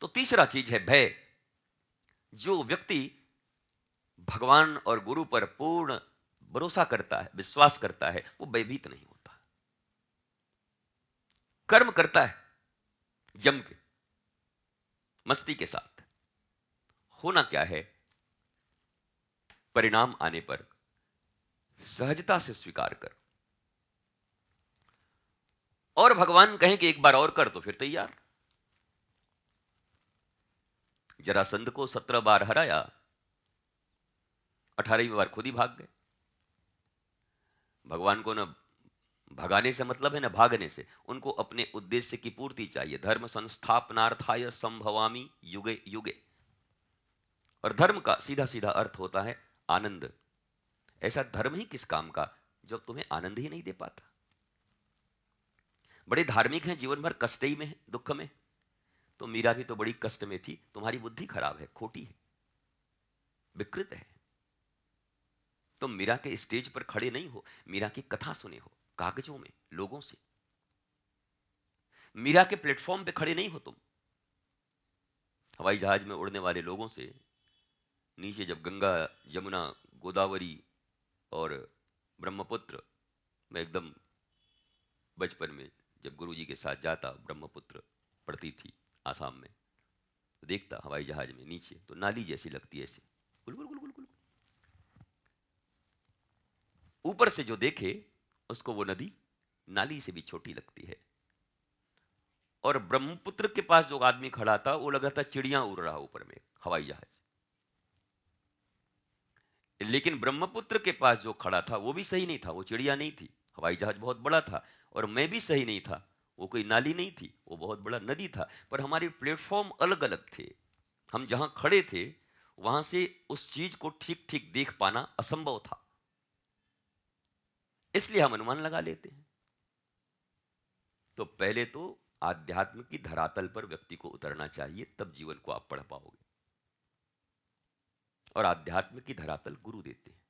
तो तीसरा चीज है भय। जो व्यक्ति भगवान और गुरु पर पूर्ण भरोसा करता है, विश्वास करता है, वो भयभीत नहीं होता। कर्म करता है जम के, मस्ती के साथ। होना क्या है, परिणाम आने पर सहजता से स्वीकार कर। और भगवान कहें कि एक बार और कर, तो फिर तैयार। जरासंध को 17 बार हराया, 18वीं बार खुद ही भाग गए। भगवान को न भगाने से मतलब है, न भागने से। उनको अपने उद्देश्य की पूर्ति चाहिए। धर्म संस्थापनार्थाय संभवामि युगे युगे। और धर्म का सीधा सीधा अर्थ होता है आनंद। ऐसा धर्म ही किस काम का जब तुम्हें आनंद ही नहीं दे पाता। बड़े धार्मिक हैं, जीवन भर कष्ट ही में है, दुख में। तो मीरा भी तो बड़ी कष्ट में थी। तुम्हारी बुद्धि खराब है, खोटी है, विकृत है। तुम मीरा के स्टेज पर खड़े नहीं हो, मीरा की कथा सुने हो, कागजों में, लोगों से। मीरा के प्लेटफॉर्म पे खड़े नहीं हो तुम। हवाई जहाज में उड़ने वाले लोगों से नीचे जब गंगा, यमुना, गोदावरी और ब्रह्मपुत्र में एकदम बचपन में जब गुरुजी के साथ जाता, ब्रह्मपुत्र पड़ती थी आसाम में, तो देखता हवाई जहाज में नीचे तो नाली जैसी लगती है, ऐसे गुलगुल गुलगुल गुल। ऊपर से जो देखे उसको वो नदी नाली से भी छोटी लगती है। और ब्रह्मपुत्र के पास जो आदमी खड़ा था वो लग रहा था चिड़िया उड़ रहा ऊपर में, हवाई जहाज। लेकिन ब्रह्मपुत्र के पास जो खड़ा था वो भी सही नहीं था, वो चिड़िया नहीं थी, हवाई जहाज बहुत बड़ा था। और मैं भी सही नहीं था, वो कोई नाली नहीं थी, वो बहुत बड़ा नदी था। पर हमारे प्लेटफॉर्म अलग अलग थे। हम जहां खड़े थे वहां से उस चीज को ठीक ठीक देख पाना असंभव था। इसलिए हम अनुमान लगा लेते हैं। तो पहले तो आध्यात्म की धरातल पर व्यक्ति को उतरना चाहिए, तब जीवन को आप पढ़ पाओगे। और आध्यात्म की धरातल गुरु देते हैं।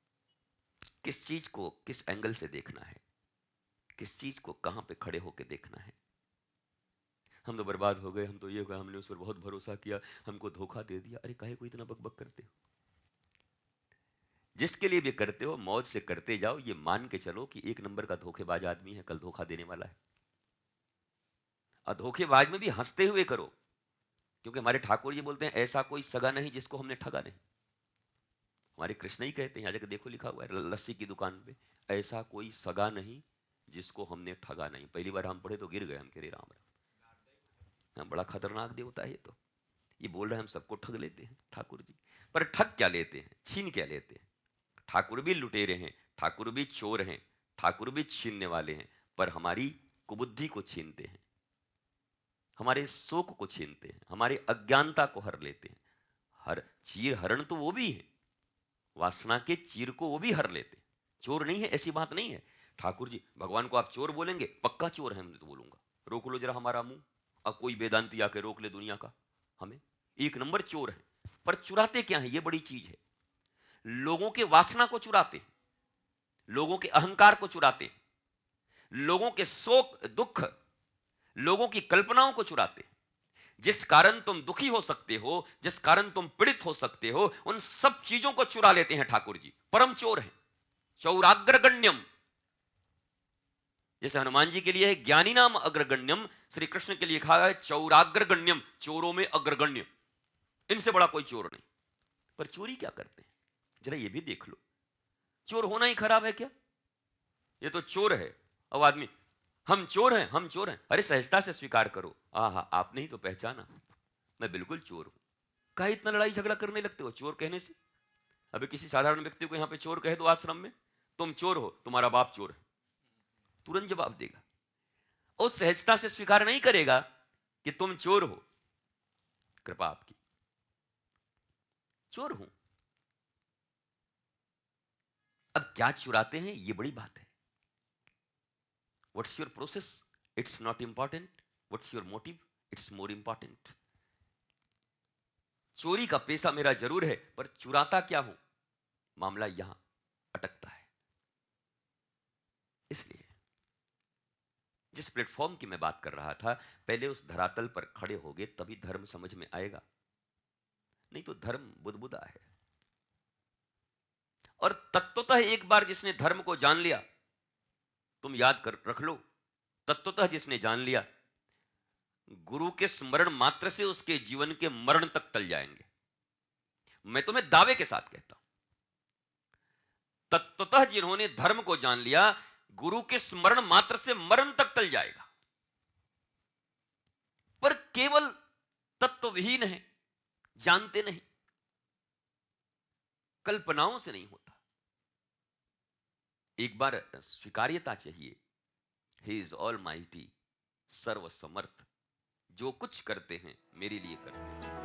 किस चीज को किस एंगल से देखना है, किस चीज को कहां पे खड़े होकर देखना है। हम तो बर्बाद हो गए, हम तो ये हो गया, हमने उस पर बहुत भरोसा किया, हमको धोखा दे दिया। अरे काहे को इतना बकबक करते हो? जिसके लिए भी करते हो मौज से करते जाओ। ये मान के चलो कि एक नंबर का धोखेबाज आदमी है, कल धोखा देने वाला है। और धोखेबाज में भी हंसते हुए करो, क्योंकि हमारे ठाकुर जी बोलते हैं ऐसा कोई सगा नहीं जिसको हमने ठगा नहीं। हमारे कृष्ण ही कहते हैं, यहाँ जगह देखो लिखा हुआ है लस्सी की दुकान पे, ऐसा कोई सगा नहीं जिसको हमने ठगा नहीं। पहली बार हम पढ़े तो गिर गए, हम कह रहे राम राम, हम बड़ा खतरनाक देवता है तो। ये बोल रहे हैं हम सबको ठग लेते हैं ठाकुर जी। पर ठग क्या लेते हैं, छीन क्या लेते हैं? ठाकुर भी लुटेरे हैं, ठाकुर भी चोर हैं, ठाकुर भी छीनने वाले हैं। पर हमारी कुबुद्धि को छीनते हैं, हमारे शोक को छीनते हैं, हमारे अज्ञानता को हर लेते हैं। हर चीर हरण तो वो भी है, वासना के चीर को वो भी हर लेते हैं। चोर नहीं है ऐसी बात नहीं है। ठाकुर जी भगवान को आप चोर बोलेंगे, पक्का चोर है, मैं तो बोलूंगा रोक लो जरा हमारा मुंह। अब कोई वेदांती आके रोक ले दुनिया का हमें, एक नंबर चोर है। पर चुराते क्या है, ये बड़ी चीज है। लोगों के वासना को चुराते, लोगों के अहंकार को चुराते, लोगों के शोक दुख, लोगों की कल्पनाओं को चुराते। जिस कारण तुम दुखी हो सकते हो, जिस कारण तुम पीड़ित हो सकते हो, उन सब चीजों को चुरा लेते हैं ठाकुर जी। परम चोर है, चौराग्रगण्यम। जैसे हनुमान जी के लिए है ज्ञानी नाम अग्रगण्यम, श्री कृष्ण के लिए कहा है चौराग्रगण्यम, चोरों में अग्रगण्य। इनसे बड़ा कोई चोर नहीं। पर चोरी क्या करते हैं जरा ये भी देख लो। चोर होना ही खराब है क्या? ये तो चोर है। अब आदमी हम चोर हैं, हम चोर हैं। अरे सहजता से स्वीकार करो, आहा आपने ही तो पहचाना, मैं बिल्कुल चोर हूं। काहे इतना लड़ाई झगड़ा करने लगते हो चोर कहने से? अभी किसी साधारण व्यक्ति को यहां पे चोर कह दो आश्रम में, तुम चोर हो, तुम्हारा बाप चोर है, तुरंत जवाब देगा। उस सहजता से स्वीकार नहीं करेगा कि तुम चोर हो। कृपा आपकी, चोर हूं। अब क्या चुराते हैं ये बड़ी बात है। What's your process, it's not important. What's your motive, it's more important. चोरी का पेशा मेरा जरूर है, पर चुराता क्या हूं, मामला यहां अटकता है। इसलिए जिस प्लेटफॉर्म की मैं बात कर रहा था, पहले उस धरातल पर खड़े होगे तभी धर्म समझ में आएगा, नहीं तो धर्म बुदबुदा है। और तत्वतः एक बार जिसने धर्म को जान लिया, तुम याद कर रख लो, तत्वतः जिसने जान लिया, गुरु के स्मरण मात्र से उसके जीवन के मरण तक टल जाएंगे। मैं तुम्हें दावे के साथ कहता हूं, तत्वतः जिन्होंने धर्म को जान लिया, गुरु के स्मरण मात्र से मरण तक टल जाएगा। पर केवल तत्वविहीन है, जानते नहीं, कल्पनाओं से नहीं होता। एक बार स्वीकार्यता चाहिए। ही इज ऑल माइटी, सर्वसमर्थ, जो कुछ करते हैं मेरे लिए करते हैं।